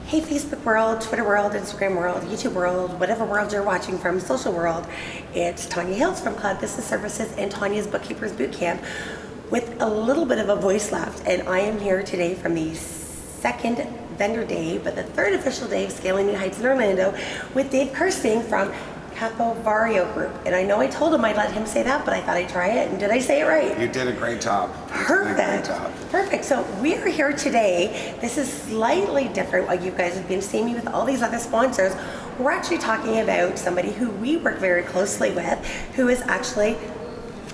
Hey Facebook world, Twitter world, Instagram world, YouTube world, whatever world you're watching from, social world. It's Tanya Hills from Cloud Business Services and Tanya's Bookkeepers Bootcamp with a little bit of a voice left. And I am here today from the second vendor day, but the third official day of Scaling New Heights in Orlando with Dave Kirsting from Capovario Group. And I know I told him I'd let him say that, but I thought I'd try it. And did I say it right? You did a great job. Perfect. Perfect. So we are here today. This is slightly different. Like you guys have been seeing me with all these other sponsors. We're actually talking about somebody who we work very closely with, who is actually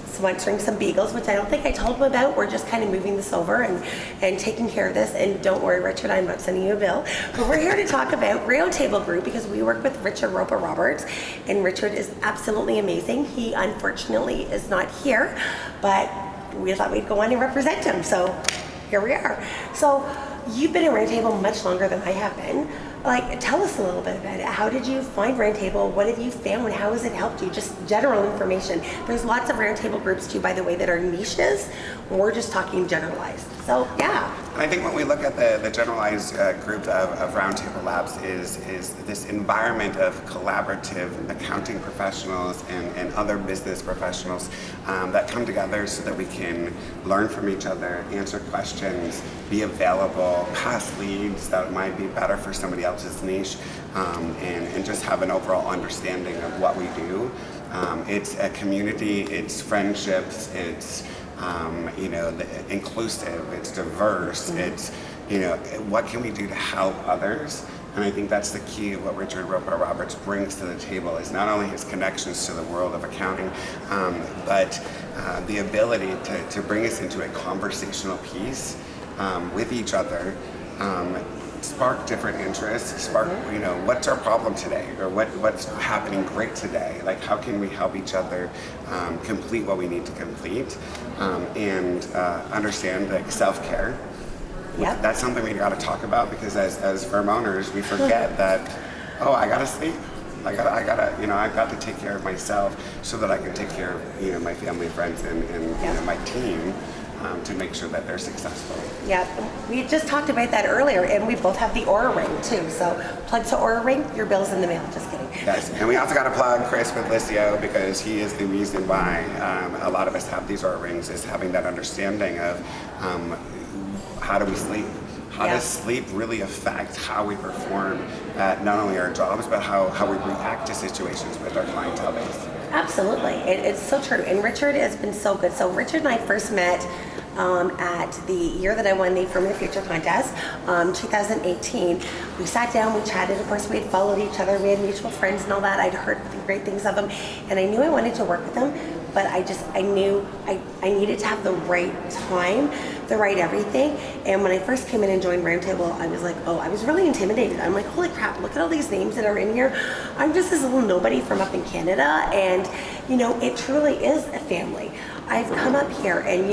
sponsoring some beagles, which I don't think I told him about. We're just kind of moving this over and taking care of this. And don't worry, Richard, I'm not sending you a bill. But we're here to talk about Roundtable Group because we work with Richard Roper Roberts, and Richard is absolutely amazing. He unfortunately is not here, but we thought we'd go on and represent him. So here we are. So you've been at Roundtable much longer than I have been. Like, tell us a little bit about it. How did you find Roundtable? What have you found? How has it helped you? Just general information. There's lots of Roundtable groups too, by the way, that are niches. We're just talking generalized. So, yeah. I think when we look at the generalized group of Roundtable Labs is this environment of collaborative accounting professionals and other business professionals that come together so that we can learn from each other, answer questions, be available, pass leads that might be better for somebody else's niche, and just have an overall understanding of what we do. It's a community, it's friendships, it's inclusive, it's diverse, it's, what can we do to help others? And I think that's the key of what Richard Roper Roberts brings to the table is not only his connections to the world of accounting, but the ability to bring us into a conversational piece with each other, spark different interests, spark, what's our problem today, or what's happening great today? Like, how can we help each other complete what we need to complete, and understand like self-care. Yep. That's something we got to talk about because as firm owners, we forget that, I gotta sleep. I gotta, I've got to take care of myself so that I can take care of, my family, friends, and my team. To make sure that they're successful. Yeah, we just talked about that earlier, and we both have the Aura Ring too. So plug to Aura Ring, your bill's in the mail. Just kidding. Yes, and we also got to plug Chris with Lisio because he is the reason why a lot of us have these Aura Rings, is having that understanding of how do we sleep. How does sleep really affect how we perform at not only our jobs, but how we react to situations with our clientele base? Absolutely. It's so true. And Richard has been so good. So Richard and I first met at the year that I won the Firm of the Future contest, 2018. We sat down, we chatted. Of course, we had followed each other. We had mutual friends and all that. I'd heard great things of him. And I knew I wanted to work with him. But I knew I needed to have the right time, the right everything. And when I first came in and joined Roundtable, I was like, I was really intimidated. I'm like, holy crap, look at all these names that are in here. I'm just this little nobody from up in Canada. And, it truly is a family. I've come up here and,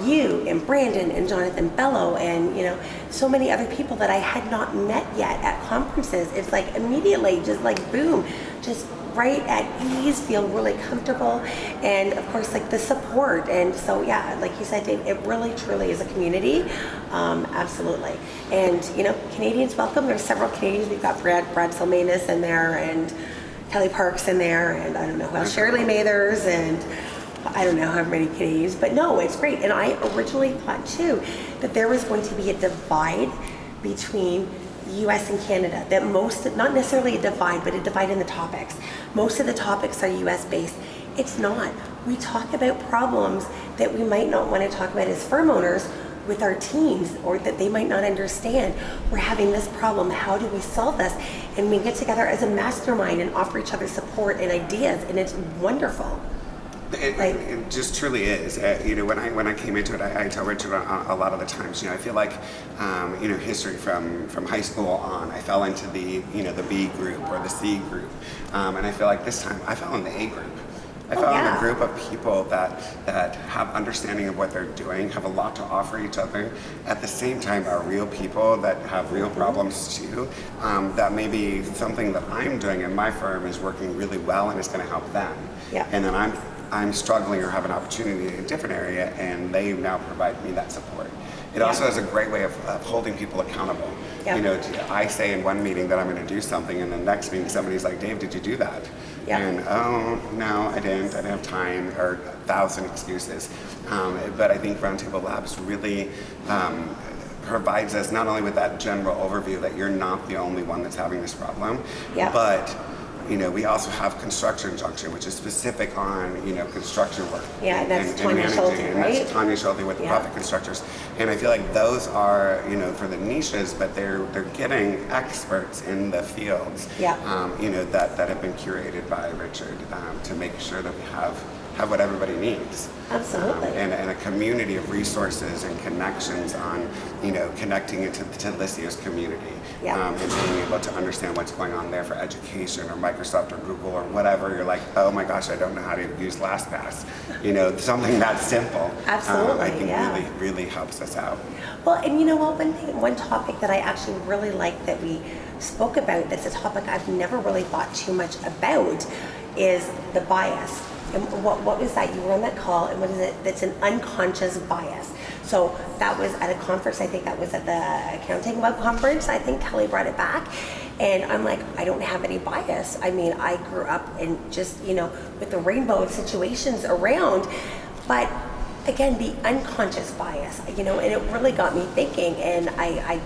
you and Brandon and Jonathan Bello and, so many other people that I had not met yet at conferences. It's like immediately just like, boom, just right at ease, feel really comfortable, and of course like the support. And so like you said, Dave, it really truly is a community. Absolutely. And Canadians welcome. There's several Canadians. We've got Brad Salmanis in there, and Kelly Parks in there, and I don't know who else, Shirley Mathers, and I don't know how many Canadians, but no, it's great. And I originally thought too that there was going to be a divide between US and Canada, that not necessarily a divide, but a divide in the topics. Most of the topics are US based. It's not. We talk about problems that we might not want to talk about as firm owners with our teams, or that they might not understand. We're having this problem. How do we solve this? And we get together as a mastermind and offer each other support and ideas, and it's wonderful. It just truly is. When I came into it, I tell Richard a lot of the times, I feel like, history from high school on, I fell into the B group or the C group, and I feel like this time I fell in the A group. I found a group of people that have understanding of what they're doing, have a lot to offer each other, at the same time are real people that have real problems too, that maybe something that I'm doing in my firm is working really well and it's going to help them. Yeah. And then I'm struggling or have an opportunity in a different area, and they now provide me that support. It also is a great way of holding people accountable. Yeah. You know, I say in one meeting that I'm going to do something, and the next meeting somebody's like, Dave, did you do that? Yeah. And, oh, no, I didn't have time, or 1,000 excuses. But I think Roundtable Labs really provides us not only with that general overview that you're not the only one that's having this problem, Yeah. but you know, we also have Construction Junction, which is specific on, you know, construction work. Yeah, that's Tanya managing, Schulte, and right? that's Tanya Schulte with the Yeah. Profit Constructors. And I feel like those are, you know, for the niches, but they're getting experts in the fields, Yeah. you know, that have been curated by Richard to make sure that we have what everybody needs. Absolutely. And a community of resources and connections on, you know, connecting it to Lycia's community. Yeah. And being able to understand what's going on there for education or Microsoft or Google or whatever. You're like, oh my gosh, I don't know how to use LastPass. You know, something that simple. Absolutely, I think yeah. really helps us out. Well, and you know what, one topic that I actually really like that we spoke about, that's a topic I've never really thought too much about, is the bias. And what was that? You were on that call, and what is it? That's an unconscious bias. So that was at a conference, I think that was at the Accounting Web Conference, I think Kelly brought it back. And I'm like, I don't have any bias. I mean, I grew up in just, you know, with the rainbow of situations around, but again, the unconscious bias, you know, and it really got me thinking, and I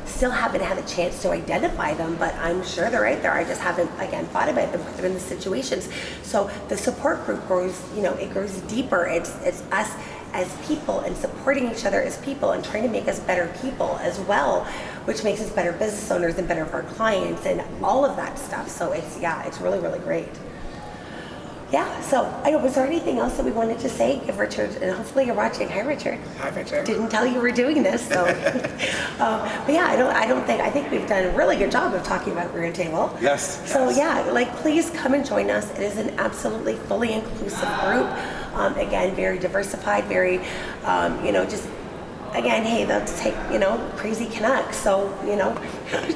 still haven't had a chance to identify them, but I'm sure they're out there. I just haven't, again, thought about them, put them in the situations. So the support group grows, you know, it grows deeper. It's us as people and supporting each other as people and trying to make us better people as well, which makes us better business owners and better for our clients and all of that stuff. So it's really, really great. Yeah, so I know, was there anything else that we wanted to say? Give Richard, and hopefully you're watching. Hi, Richard. Hi, Richard. Didn't tell you we're doing this, so. But yeah, I think we've done a really good job of talking about Roundtable. Yes. So yeah, like please come and join us. It is an absolutely fully inclusive group. Again, very diversified, very, you know, just, again, hey, they'll take, you know, crazy Canucks, so, you know,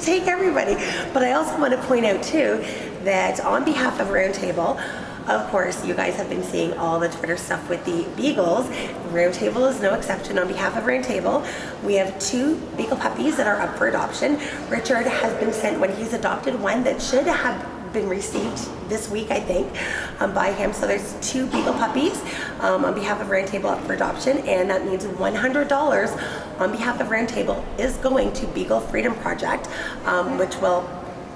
take everybody. But I also want to point out too, that on behalf of Roundtable, of course, you guys have been seeing all the Twitter stuff with the Beagles. Roundtable is no exception. On behalf of Roundtable, we have 2 Beagle puppies that are up for adoption. Richard has been sent, when he's adopted, one that should have been received this week, I think, by him. So there's 2 Beagle puppies on behalf of Roundtable up for adoption, and that means $100 on behalf of Roundtable is going to Beagle Freedom Project, which will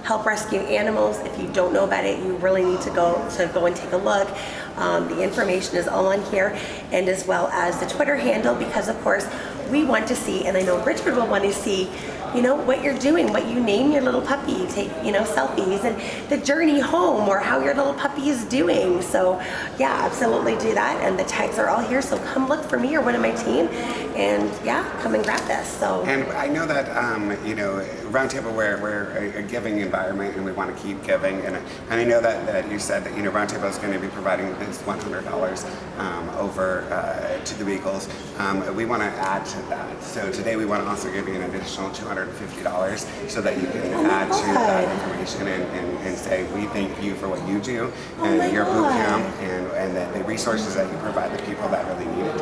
help rescue animals. If you don't know about it, you really need to go and take a look. The information is all on here, and as well as the Twitter handle, because of course we want to see, and I know Richard will want to see, you know, what you're doing, what you name your little puppy, take, you know, selfies, and the journey home, or how your little puppy is doing. So yeah, absolutely do that, and the tags are all here, so come look for me or one of my team, and yeah, come and grab this. So, and I know that you know, Roundtable, we're a giving environment, and we want to keep giving, and I know that you said that, you know, Roundtable is going to be providing this $100 over to the Beagles. We want to add to that, so today we want to also give you an additional $250 so that you can add to that information and say we thank you for what you do and your boot camp and the resources that you provide the people that really need it.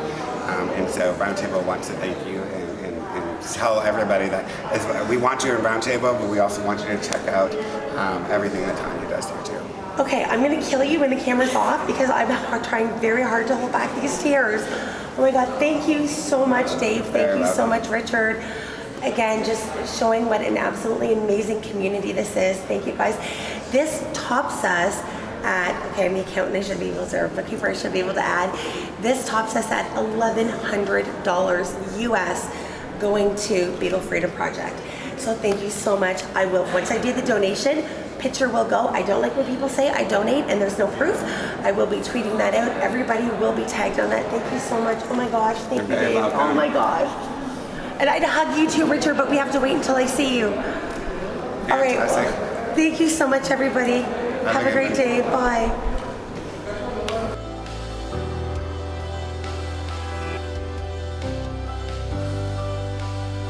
And so Roundtable wants to thank you and tell everybody that we want you in Roundtable, but we also want you to check out everything that Tanya does here too. Okay, I'm gonna kill you when the camera's off because I'm trying very hard to hold back these tears. Oh my God, thank you so much, Dave. Thank you so much, Richard. Again, just showing what an absolutely amazing community this is. Thank you guys. This tops us at, okay, I'm the accountant, I should be able to, or bookkeeper, I should be able to add. This tops us at $1,100 US going to Beagle Freedom Project. So thank you so much. I will, once I do the donation, picture will go. I don't like when people say I donate and there's no proof. I will be tweeting that out. Everybody will be tagged on that. Thank you so much. Oh my gosh, thank you, Dave. Welcome. Oh my gosh. And I'd hug you too, Richard, but we have to wait until I see you. All right. Thank you so much, everybody. Have a great day. Bye.